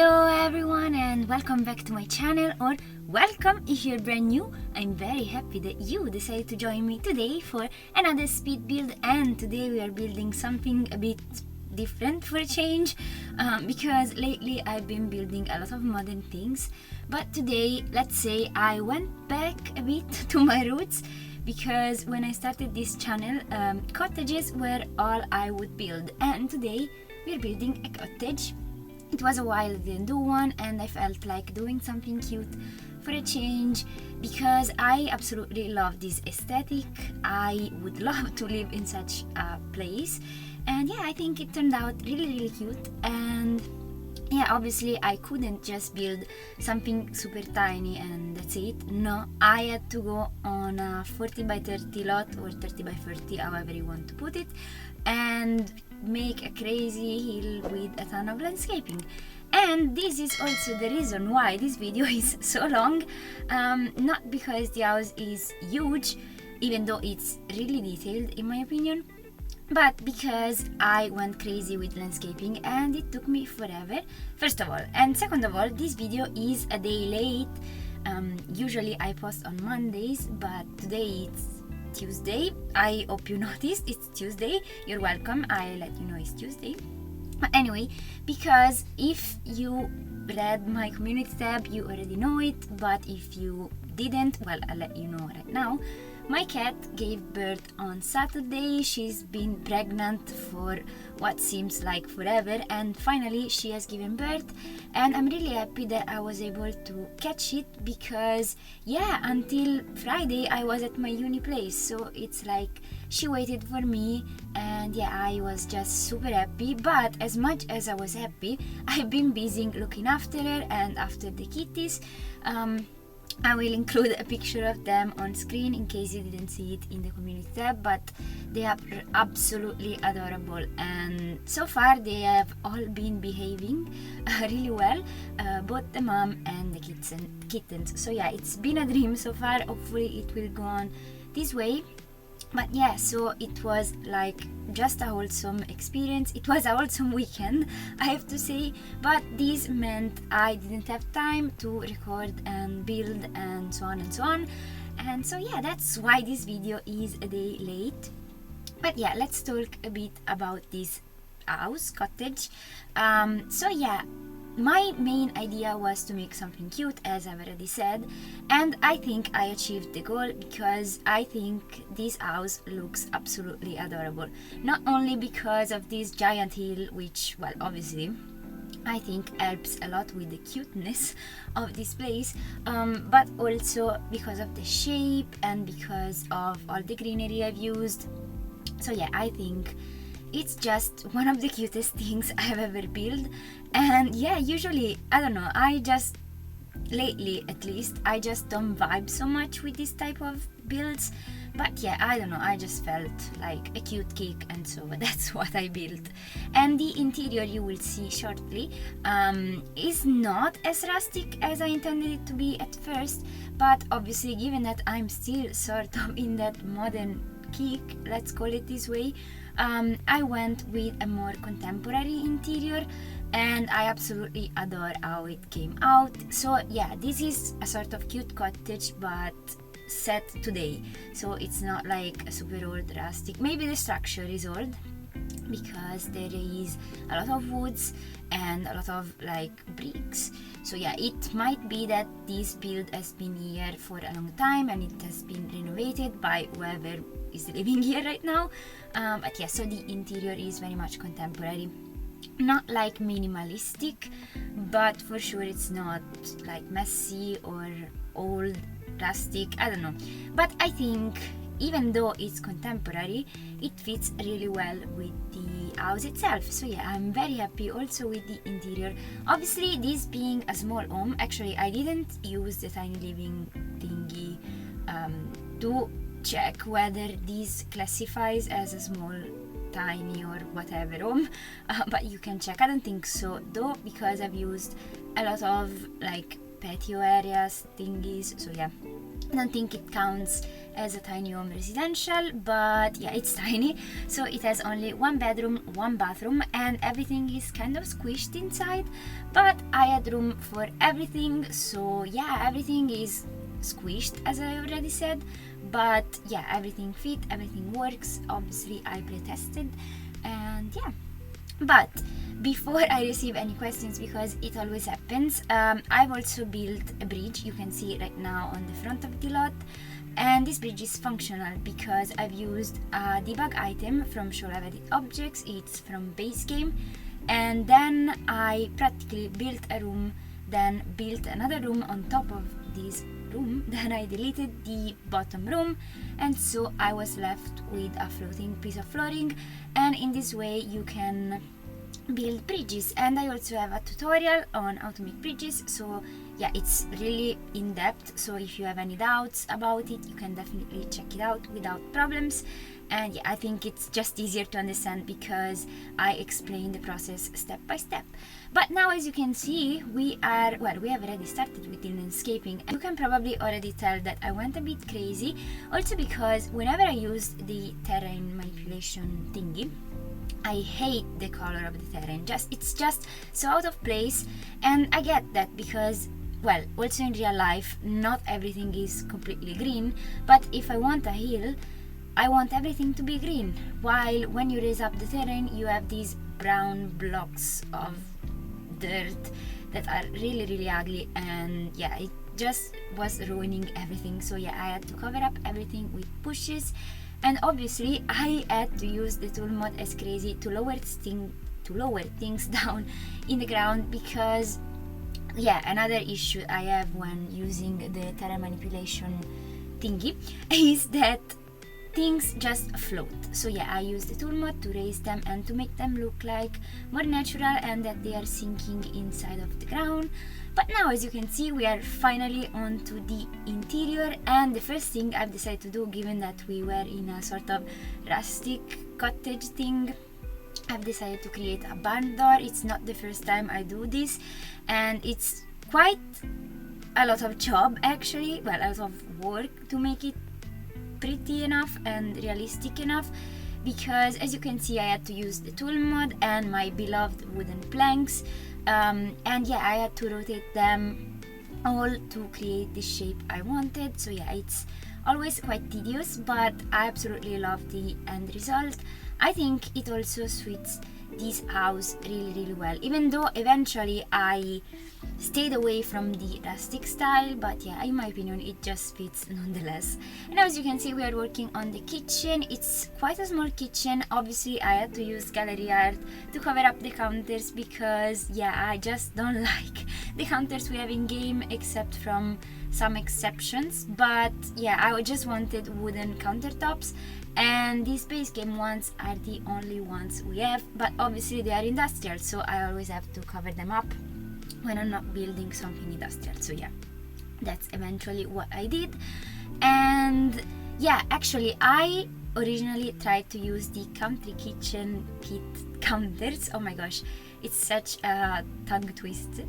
Hello everyone and welcome back to my channel, or welcome if you're brand new. I'm very happy that you decided to join me today for another speed build, and today we are building something a bit different for a change because lately I've been building a lot of modern things, but today, let's say, I went back a bit to my roots because when I started this channel, cottages were all I would build, and today we're building a cottage. It was a while I didn't do one, and I felt like doing something cute for a change because I absolutely love this aesthetic. I would love to live in such a place, and yeah, I think it turned out really cute. And yeah, obviously I couldn't just build something super tiny and that's it. No, I had to go on a 40 by 30 lot, or 30 by 30, however you want to put it, and make a crazy hill with a ton of landscaping. And this is also the reason why this video is so long, not because the house is huge, even though it's really detailed in my opinion, but because I went crazy with landscaping and it took me forever, first of all, and second of all, this video is a day late. Usually I post on Mondays, but today it's Tuesday. I hope you noticed it's Tuesday. You're welcome, I let you know it's Tuesday. But anyway, because if you read my community tab, you already know it, but if you didn't, well, I'll let you know right now. My cat gave birth on Saturday. She's been pregnant for what seems like forever, and finally she has given birth, and I'm really happy that I was able to catch it because yeah, until Friday I was at my uni place, so it's like she waited for me, and yeah, I was just super happy. But as much as I was happy, I've been busy looking after her and after the kitties. I will include a picture of them on screen in case you didn't see it in the community tab, but they are absolutely adorable, and so far they have all been behaving really well, both the mom and the kittens. So yeah, it's been a dream so far. Hopefully it will go on this way. But yeah, so it was like just a wholesome experience. It was a wholesome weekend, I have to say, but this meant I didn't have time to record and build and so on and so on. And so yeah, that's why this video is a day late. But yeah, let's talk a bit about this house, cottage. So yeah, my main idea was to make something cute, as I've already said, and I think I achieved the goal because I think this house looks absolutely adorable. Not only because of this giant hill, which, well, obviously I think helps a lot with the cuteness of this place, but also because of the shape and because of all the greenery I've used. So yeah, I think it's just one of the cutest things I've ever built. And yeah, usually, I don't know, lately at least, I just don't vibe so much with this type of builds. But yeah, I don't know, I just felt like a cute cake, and so that's what I built. And the interior, you will see shortly, is not as rustic as I intended it to be at first, but obviously given that I'm still sort of in that modern kick, let's call it this way, I went with a more contemporary interior, and I absolutely adore how it came out. So yeah, this is a sort of cute cottage, but set today, so it's not like a super old rustic. Maybe the structure is old because there is a lot of woods and a lot of like bricks. So yeah, it might be that this build has been here for a long time and it has been renovated by whoever is living here right now. But yeah, so the interior is very much contemporary, not like minimalistic, but for sure it's not like messy or old rustic, I don't know. But I think even though it's contemporary, it fits really well with the house itself. So yeah, I'm very happy also with the interior. Obviously, this being a small home, actually I didn't use the tiny living thingy to check whether this classifies as a small, tiny or whatever home, but you can check. I don't think so though, because I've used a lot of like patio areas thingies. So yeah, I don't think it counts as a tiny home residential, but yeah, it's tiny. So it has only 1 bedroom, 1 bathroom, and everything is kind of squished inside, but I had room for everything. So yeah, everything is squished, as I already said, but yeah, everything fit, everything works. Obviously I pre-tested, and yeah. But before I receive any questions, because it always happens, I've also built a bridge. You can see it right now on the front of the lot, and this bridge is functional because I've used a debug item from bb.showliveeditobjects. It's from base game, and then I practically built a room, then built another room on top of this room, then I deleted the bottom room, and so I was left with a floating piece of flooring. And in this way you can build bridges, and I also have a tutorial on how to make bridges. So yeah, it's really in depth, so if you have any doubts about it, you can definitely check it out without problems. And yeah, I think it's just easier to understand because I explain the process step by step. But now, as you can see, we have already started with the landscaping, and you can probably already tell that I went a bit crazy, also because whenever I used the terrain manipulation thingy, I hate the color of the terrain. It's just so out of place, and I get that because, well, also in real life, not everything is completely green, but if I want a hill, I want everything to be green, while when you raise up the terrain, you have these brown blocks of dirt that are really, really ugly, and yeah, it just was ruining everything. So yeah, I had to cover up everything with bushes, and obviously I had to use the tool mod as crazy to lower things down in the ground, because yeah, another issue I have when using the terrain manipulation thingy is that things just float. So yeah, I use the tool mod to raise them and to make them look like more natural and that they are sinking inside of the ground. But now, as you can see, we are finally onto the interior, and the first thing I've decided to do, given that we were in a sort of rustic cottage thing, I've decided to create a barn door. It's not the first time I do this, and it's quite a lot of job actually, well, a lot of work to make it pretty enough and realistic enough, because as you can see, I had to use the tool mod and my beloved wooden planks, and yeah, I had to rotate them all to create the shape I wanted. So yeah, it's always quite tedious, but I absolutely love the end result. I think it also suits this house really, really well, even though eventually I stayed away from the rustic style, but yeah, in my opinion it just fits nonetheless. And as you can see, we are working on the kitchen. It's quite a small kitchen. Obviously I had to use gallery art to cover up the counters because yeah, I just don't like the counters we have in game, except from some exceptions. But yeah, I just wanted wooden countertops, and these base game ones are the only ones we have, but obviously they are industrial, so I always have to cover them up when I'm not building something industrial. So yeah, that's eventually what I did. And yeah, actually I originally tried to use the country kitchen kit counters. Oh my gosh, it's such a tongue twist.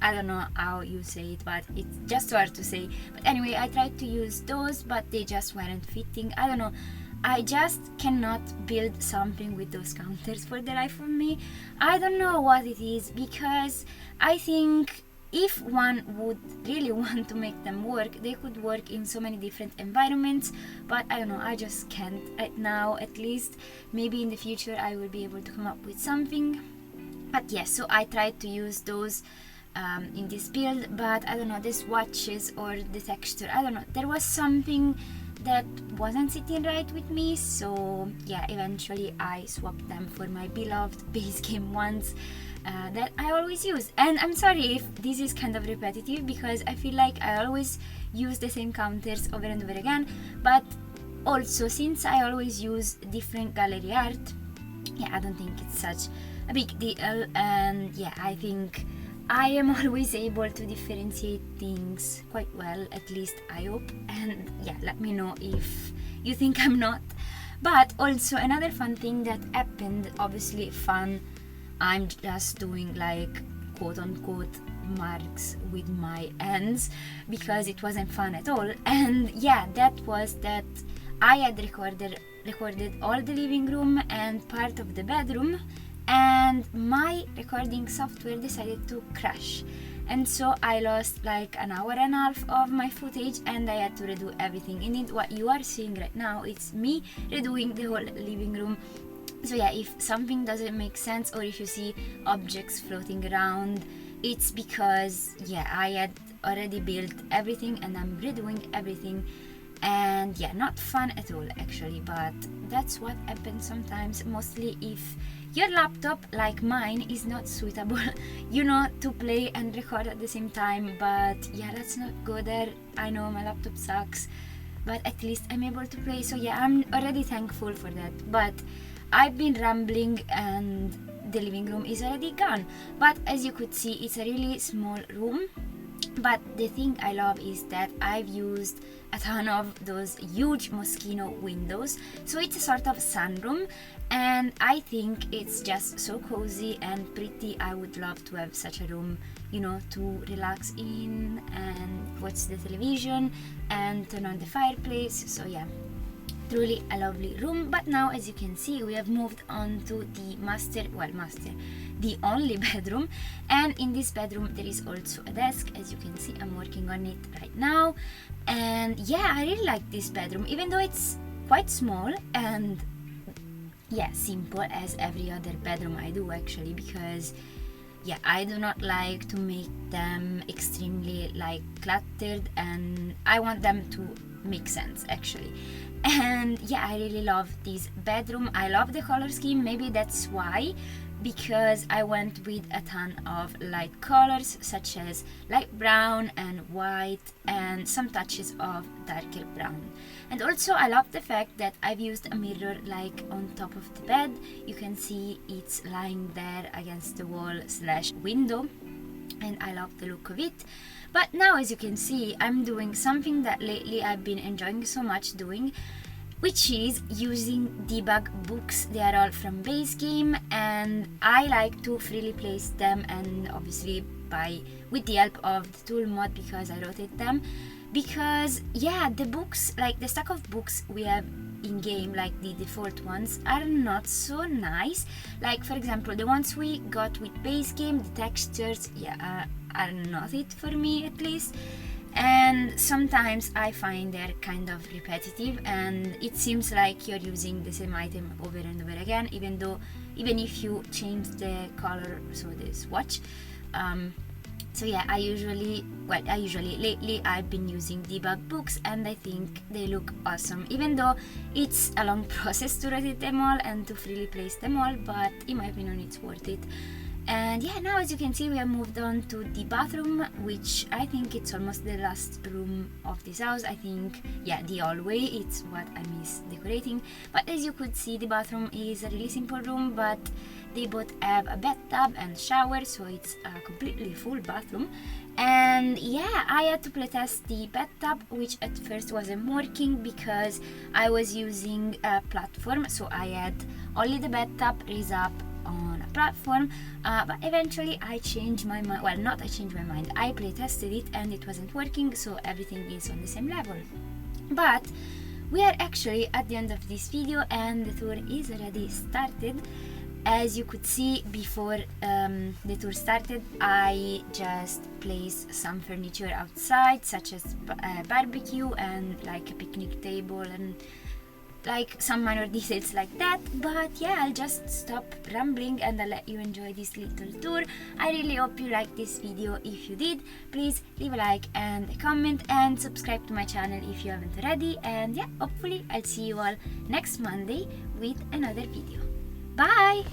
I don't know how you say it, but it's just so hard to say. But anyway, I tried to use those, but they just weren't fitting. I don't know, I just cannot build something with those counters for the life of me. I don't know what it is, because I think if one would really want to make them work, they could work in so many different environments, but I don't know, I just can't right now, at least. Maybe in the future I will be able to come up with something. But yes, so I tried to use those in this build, but I don't know, the swatches or the texture, I don't know, there was something that wasn't sitting right with me. So yeah, eventually I swapped them for my beloved base game ones that I always use. And I'm sorry if this is kind of repetitive, because I feel like I always use the same counters over and over again, but also since I always use different gallery art, yeah, I don't think it's such a big deal. And yeah, I think I am always able to differentiate things quite well, at least I hope. And yeah, let me know if you think I'm not. But also another fun thing that happened, obviously fun, I'm just doing like quote-unquote marks with my hands because it wasn't fun at all. And yeah, that was that I had recorded all the living room and part of the bedroom, and my recording software decided to crash, and so I lost like an hour and a half of my footage, and I had to redo everything. Indeed, what you are seeing right now, it's me redoing the whole living room. So yeah, if something doesn't make sense or if you see objects floating around, it's because yeah, I had already built everything and I'm redoing everything. And yeah, not fun at all actually, but that's what happens sometimes, mostly if your laptop like mine is not suitable to play and record at the same time. But yeah, let's not go there. I know my laptop sucks, but at least I'm able to play, so yeah, I'm already thankful for that. But I've been rambling and the living room is already gone, but as you could see, it's a really small room. But the thing I love is that I've used a ton of those huge mosquito windows, so it's a sort of sunroom, and I think it's just so cozy and pretty. I would love to have such a room, to relax in and watch the television and turn on the fireplace. So yeah, truly a lovely room. But now, as you can see, we have moved on to the only bedroom, and in this bedroom there is also a desk. As you can see, I'm working on it right now, and yeah, I really like this bedroom, even though it's quite small and yeah, simple as every other bedroom I do actually, because yeah, I do not like to make them extremely like cluttered, and I want them to make sense actually. And yeah, I really love this bedroom. I love the color scheme. Maybe that's why, because I went with a ton of light colors such as light brown and white and some touches of darker brown. And also I love the fact that I've used a mirror like on top of the bed. You can see it's lying there against the wall / window, and I love the look of it. But now, as you can see, I'm doing something that lately I've been enjoying so much doing, which is using debug books. They are all from base game, and I like to freely place them, and obviously with the help of the tool mod, because I rotate them. Because yeah, the books, like the stack of books we have in game, like the default ones, are not so nice. Like for example, the ones we got with base game, the textures, are not it for me at least. And sometimes I find they're kind of repetitive, and it seems like you're using the same item over and over again, even if you change the color, so the swatch. So yeah, lately I've been using debug books, and I think they look awesome, even though it's a long process to rotate them all and to freely place them all, but in my opinion it's worth it. And yeah, now as you can see, we have moved on to the bathroom, which I think it's almost the last room of this house. I think, yeah, the hallway, it's what I miss decorating. But as you could see, the bathroom is a really simple room, but they both have a bathtub and shower, so it's a completely full bathroom. And yeah, I had to playtest the bathtub, which at first wasn't working because I was using a platform, so I had only the bathtub raised up on a platform, but eventually I changed my mind. Well, not I changed my mind, I playtested it and it wasn't working, so everything is on the same level. But we are actually at the end of this video, and the tour is already started. As you could see before the tour started, I just placed some furniture outside, such as a barbecue and like a picnic table and like some minor details like that. But yeah, I'll just stop rambling and I'll let you enjoy this little tour. I really hope you liked this video. If you did, please leave a like and a comment and subscribe to my channel if you haven't already. And yeah, hopefully I'll see you all next Monday with another video. Bye!